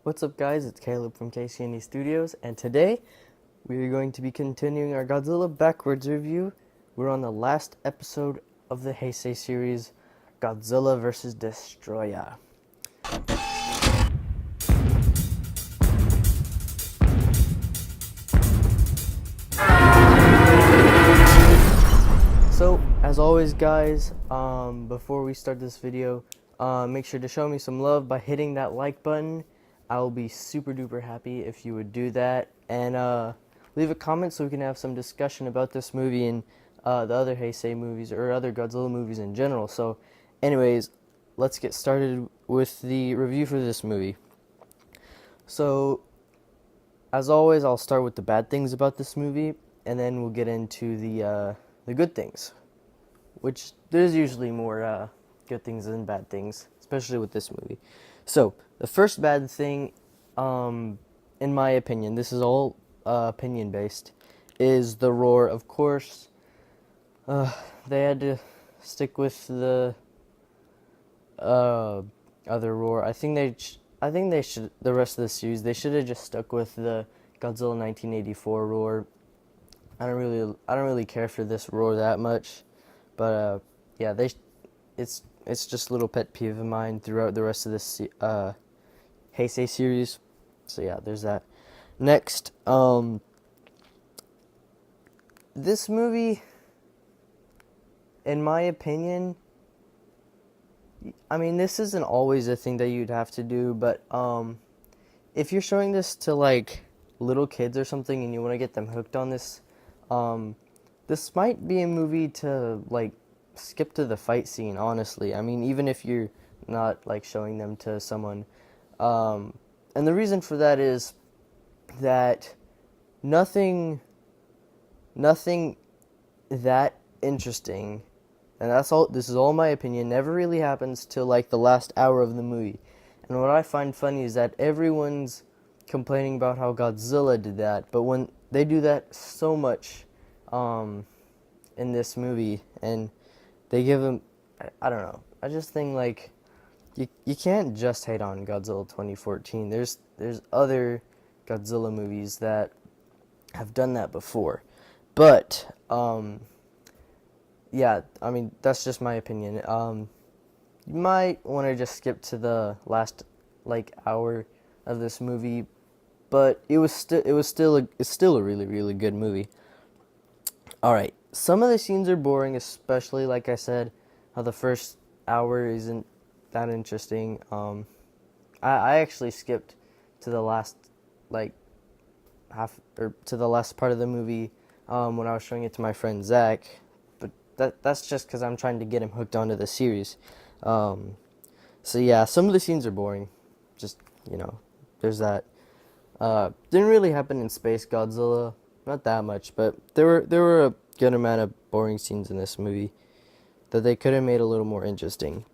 What's up, guys? It's Caleb from KCNE Studios, and today we are going to be continuing our Godzilla backwards review. We're on the last episode of the Heisei series, Godzilla vs. Destoroyah. So, as always, guys, before we start this video, make sure to show me some love by hitting that like button. I will be super duper happy if you would do that, and leave a comment so we can have some discussion about this movie and the other Heisei movies or other Godzilla movies in general. So, anyways, let's get started with the review for this movie. So, as always, I'll start with the bad things about this movie, and then we'll get into the good things, which there's usually more good things than bad things, especially with this movie. So, the first bad thing, in my opinion, this is all opinion based, is the roar. Of course, they had to stick with the other roar. I think they should. The rest of the series, they should have just stuck with the Godzilla 1984 roar. I don't really care for this roar that much, but yeah, it's just a little pet peeve of mine throughout the rest of this Heisei series. So yeah, there's that. Next, this movie, in my opinion, I mean, this isn't always a thing that you'd have to do, but if you're showing this to like little kids or something and you want to get them hooked on this, this might be a movie to like skip to the fight scene, honestly. I mean, even if you're not like showing them to someone, and the reason for that is that nothing that interesting, and this is all my opinion, never really happens till like the last hour of the movie. And what I find funny is that everyone's complaining about how Godzilla did that, but when they do that so much in this movie, and they give him, I don't know, I just think like you can't just hate on Godzilla 2014. There's other Godzilla movies that have done that before, but yeah, I mean, that's just my opinion. You might want to just skip to the last like hour of this movie, but it's still a really, really good movie. All right, some of the scenes are boring, especially like I said, how the first hour isn't that interesting. I actually skipped to the last like half or to the last part of the movie when I was showing it to my friend Zach, but that's just because I'm trying to get him hooked onto the series. So yeah, some of the scenes are boring. Just, there's that. Didn't really happen in Space Godzilla, not that much, but there were a good amount of boring scenes in this movie that they could have made a little more interesting.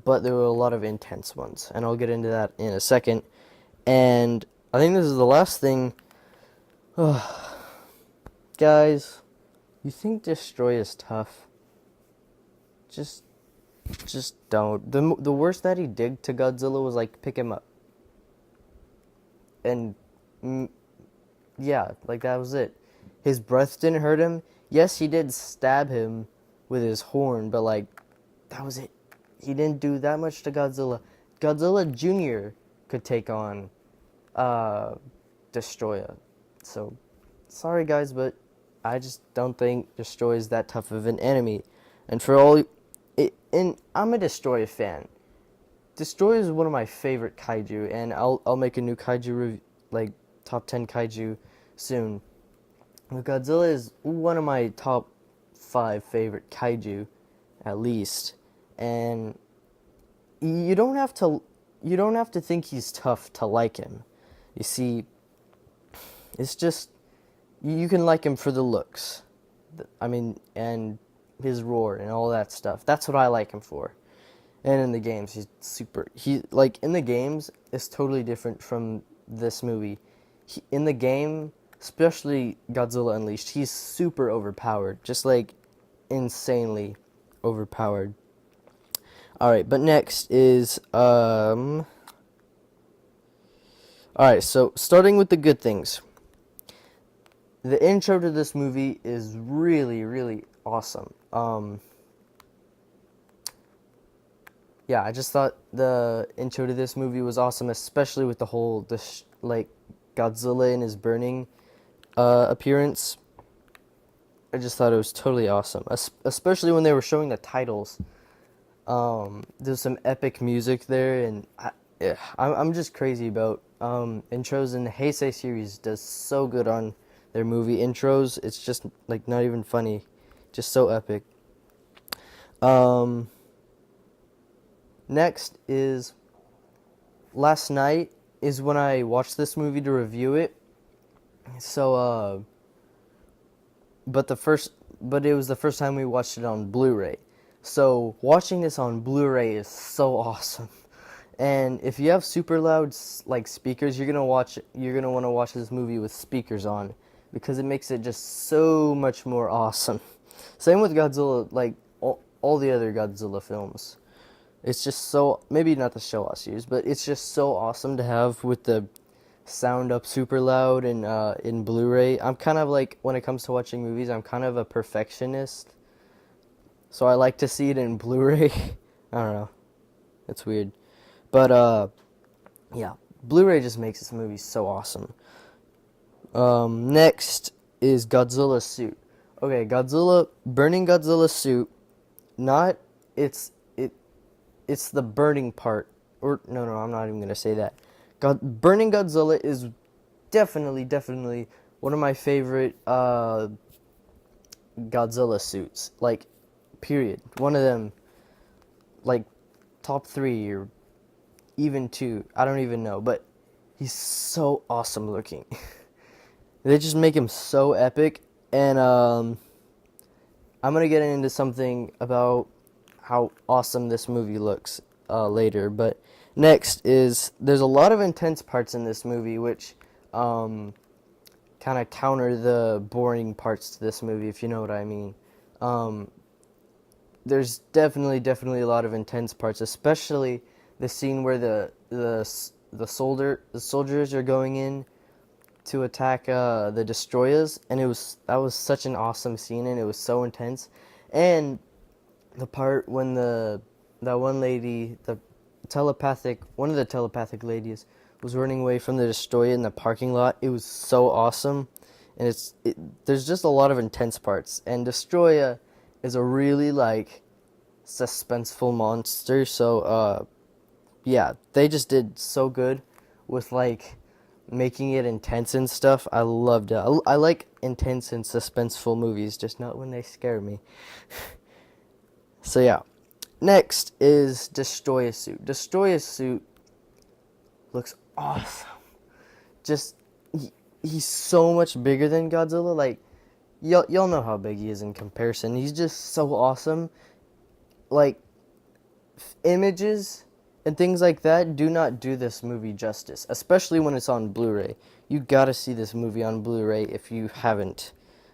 But there were a lot of intense ones, and I'll get into that in a second. And I think this is the last thing. Guys, you think Destoroyah is tough? Just don't. The worst that he did to Godzilla was like pick him up. And yeah, like that was it. His breath didn't hurt him. Yes, he did stab him with his horn, but like that was it. He didn't do that much to Godzilla. Godzilla Jr. could take on Destoroyah. So sorry guys, but I just don't think Destoroyah is that tough of an enemy. And for all and I'm a Destoroyah fan. Destoroyah is one of my favorite kaiju, and I'll make a new kaiju like top 10 kaiju soon. But Godzilla is one of my top 5 favorite kaiju, at least. And you don't have to think he's tough to like him. You see, it's just you can like him for the looks. I mean, and his roar and all that stuff. That's what I like him for. And in the games, in the games, it's totally different from this movie. In the game, especially Godzilla Unleashed, he's super overpowered, just like insanely overpowered. All right, but next is Alright, so starting with the good things. The intro to this movie is really, really awesome. Yeah, I just thought the intro to this movie was awesome, especially with the whole, like, Godzilla and his burning appearance. I just thought it was totally awesome, especially when they were showing the titles. There's some epic music there, and I'm just crazy about intros, and the Heisei series does so good on their movie intros. It's just like not even funny, just so epic. Next is last night is when I watched this movie to review it. So but it was the first time we watched it on Blu-ray. So watching this on Blu-ray is so awesome. And if you have super loud like speakers, you're gonna want to watch this movie with speakers on, because it makes it just so much more awesome. Same with Godzilla, like all the other Godzilla films. It's just so, maybe not the Showa series, but it's just so awesome to have with the sound up super loud and in Blu-ray. I'm kind of like, when it comes to watching movies, I'm kind of a perfectionist. So I like to see it in Blu-ray. I don't know. It's weird. But yeah, Blu-ray just makes this movie so awesome. Next is Godzilla's suit. Okay, burning Godzilla's suit, not, it's the burning part. Or, no, I'm not even going to say that. Burning Godzilla is definitely one of my favorite Godzilla suits. Like, period. One of them, like, top 3 or even 2. I don't even know. But he's so awesome looking. They just make him so epic. And I'm going to get into something about how awesome this movie looks later. But next is, there's a lot of intense parts in this movie, which kind of counter the boring parts to this movie, if you know what I mean. There's definitely a lot of intense parts, especially the scene where the soldiers are going in to attack the Destoroyahs, and that was such an awesome scene, and it was so intense. And the part when that one lady, one of the telepathic ladies, was running away from the Destroyer in the parking lot, it was so awesome. And there's just a lot of intense parts. And Destroyer is a really, like, suspenseful monster. So, yeah, they just did so good with, like, making it intense and stuff. I loved it. I like intense and suspenseful movies, just not when they scare me. So yeah, next is Destroyer's suit. Destroyer's suit looks awesome. Just, he's so much bigger than Godzilla. Like, y'all know how big he is in comparison. He's just so awesome. Like, images and things like that do not do this movie justice, especially when it's on Blu-ray. You gotta see this movie on Blu-ray if you haven't,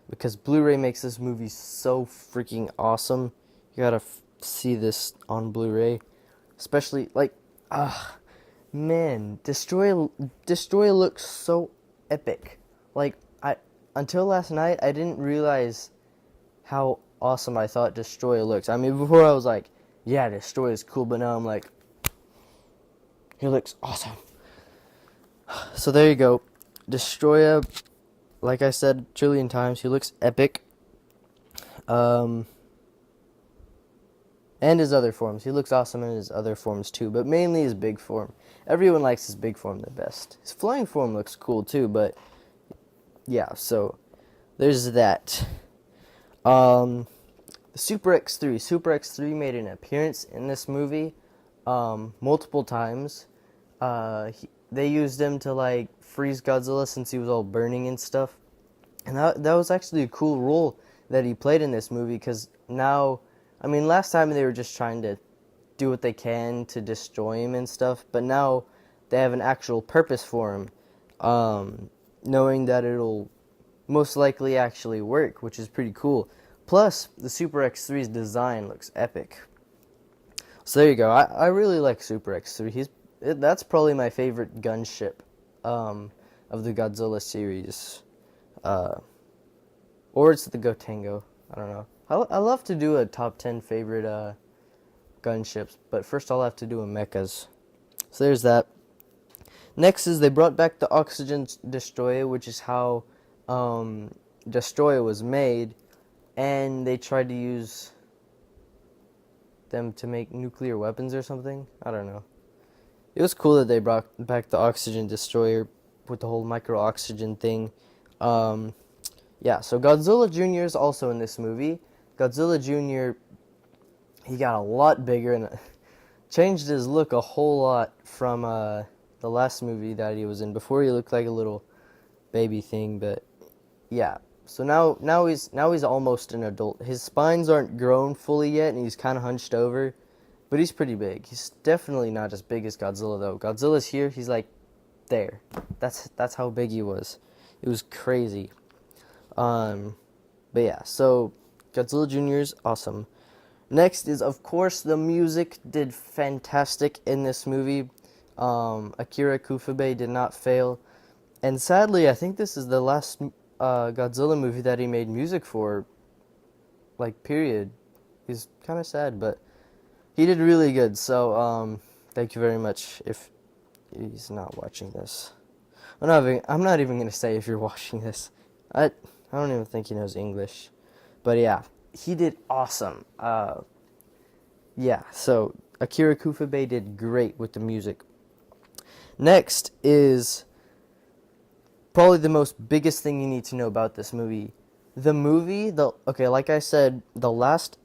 because Blu-ray makes this movie so freaking awesome. You gotta see this on Blu-ray. Especially, like, man, Destroyer looks so epic. Like, until last night, I didn't realize how awesome I thought Destroyer looks. I mean, before I was like, yeah, Destroyer's cool, but now I'm like, he looks awesome. So there you go. Destroyer, like I said a trillion times, he looks epic. And his other forms. He looks awesome in his other forms too, but mainly his big form. Everyone likes his big form the best. His flying form looks cool too, but yeah, so there's that. The Super X3. Super X3 made an appearance in this movie multiple times. They used him to, like, freeze Godzilla since he was all burning and stuff. And that was actually a cool role that he played in this movie, because now, I mean, last time they were just trying to do what they can to destroy him and stuff, but now they have an actual purpose for him, knowing that it'll most likely actually work, which is pretty cool. Plus, the Super X3's design looks epic. So there you go. I really like Super X3. That's probably my favorite gunship of the Godzilla series. Or it's the Gotengo. I don't know. I love to do a top 10 favorite gunships, but first I'll have to do a mechas. So there's that. Next is they brought back the Oxygen Destroyer, which is how Destoroyah was made, and they tried to use them to make nuclear weapons or something. I don't know. It was cool that they brought back the Oxygen Destroyer with the whole micro-oxygen thing. Yeah, so Godzilla Jr. is also in this movie. Godzilla Jr., he got a lot bigger and changed his look a whole lot from the last movie that he was in. Before he looked like a little baby thing, but yeah. So now he's almost an adult. His spines aren't grown fully yet, and he's kind of hunched over, but he's pretty big. He's definitely not as big as Godzilla though. Godzilla's here. He's like there. That's how big he was. It was crazy. But yeah. So Godzilla Jr. is awesome. Next is, of course, the music did fantastic in this movie. Akira Kufube did not fail. And sadly, I think this is the last Godzilla movie that he made music for, like, period. He's kind of sad, but he did really good. So, thank you very much if he's not watching this. I'm not even going to say if you're watching this. I don't even think he knows English. But yeah, he did awesome. Yeah, so Akira Kufube did great with the music. Next is probably the most biggest thing you need to know about this movie. The movie, like I said, the last,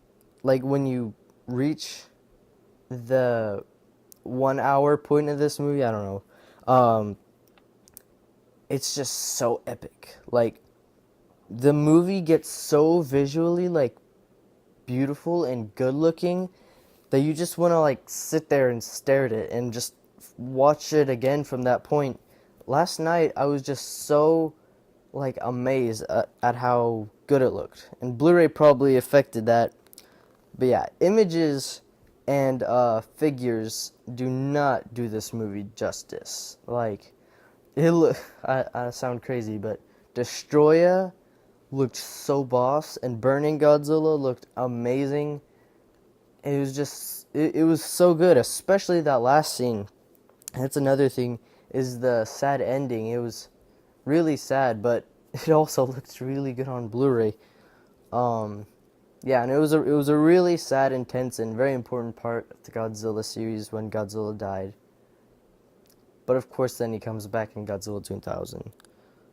like when you reach the 1 hour point of this movie, I don't know, it's just so epic. Like, the movie gets so visually, like, beautiful and good looking that you just want to, like, sit there and stare at it and just watch it again from that point. Last night, I was just so, like, amazed at how good it looked. And Blu-ray probably affected that. But yeah, images and figures do not do this movie justice. Like, I sound crazy, but Destoroyah looked so boss, and Burning Godzilla looked amazing. It was just, it was so good, especially that last scene. That's another thing, is the sad ending. It was really sad, but it also looks really good on Blu-ray. Yeah, and it was a really sad, intense, and very important part of the Godzilla series when Godzilla died. But of course, then he comes back in Godzilla 2000.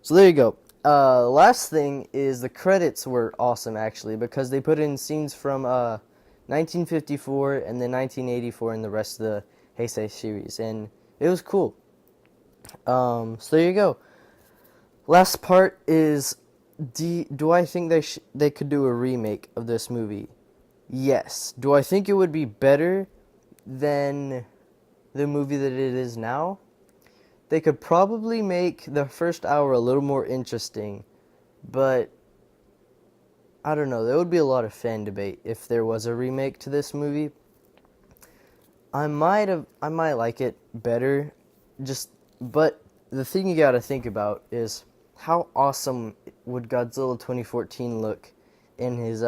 So there you go. Last thing is the credits were awesome, actually, because they put in scenes from 1954 and then 1984 and the rest of the Heisei series, and it was cool. So there you go. Last part is, do I think they could do a remake of this movie? Yes. Do I think it would be better than the movie that it is now? They could probably make the first hour a little more interesting, but I don't know. There would be a lot of fan debate if there was a remake to this movie. I might like it better, but the thing you gotta think about is how awesome would Godzilla 2014 look in his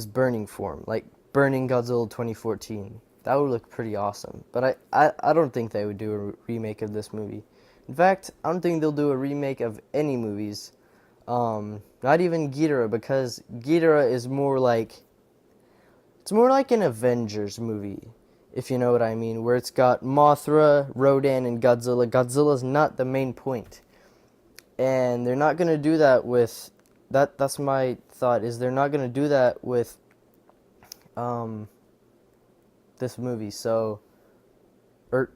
burning form, like Burning Godzilla 2014. That would look pretty awesome. But I don't think they would do a remake of this movie. In fact, I don't think they'll do a remake of any movies. Not even Ghidorah, because Ghidorah is more like, it's more like an Avengers movie, if you know what I mean, where it's got Mothra, Rodan, and Godzilla. Godzilla's not the main point. And they're not going to do that with, that's my thought, is they're not going to do that with this movie. They're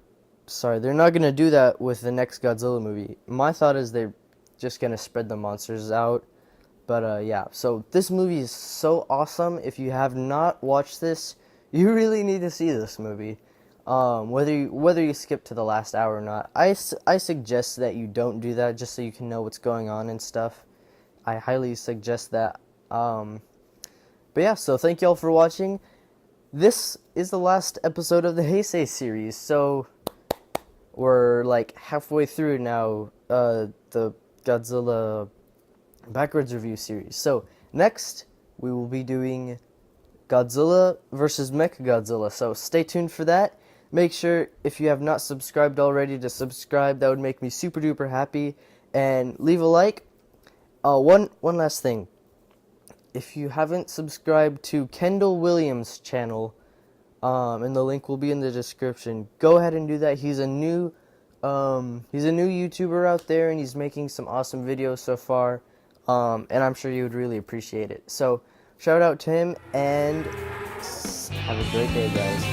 not going to do that with the next Godzilla movie. My thought is they're just going to spread the monsters out. But yeah, so this movie is so awesome. If you have not watched this, you really need to see this movie. Whether you skip to the last hour or not. I suggest that you don't do that, just so you can know what's going on and stuff. I highly suggest that. But yeah, so thank y'all for watching. This is the last episode of the Heisei series, so we're like halfway through now the Godzilla backwards review series. So next we will be doing Godzilla versus Mechagodzilla. So stay tuned for that. Make sure, if you have not subscribed already, to subscribe. That would make me super duper happy. And leave a like. One last thing. If you haven't subscribed to Kendall Williams' channel, and the link will be in the description, go ahead and do that. He's a new YouTuber out there, and he's making some awesome videos so far. And I'm sure you would really appreciate it. So shout out to him, and have a great day, guys.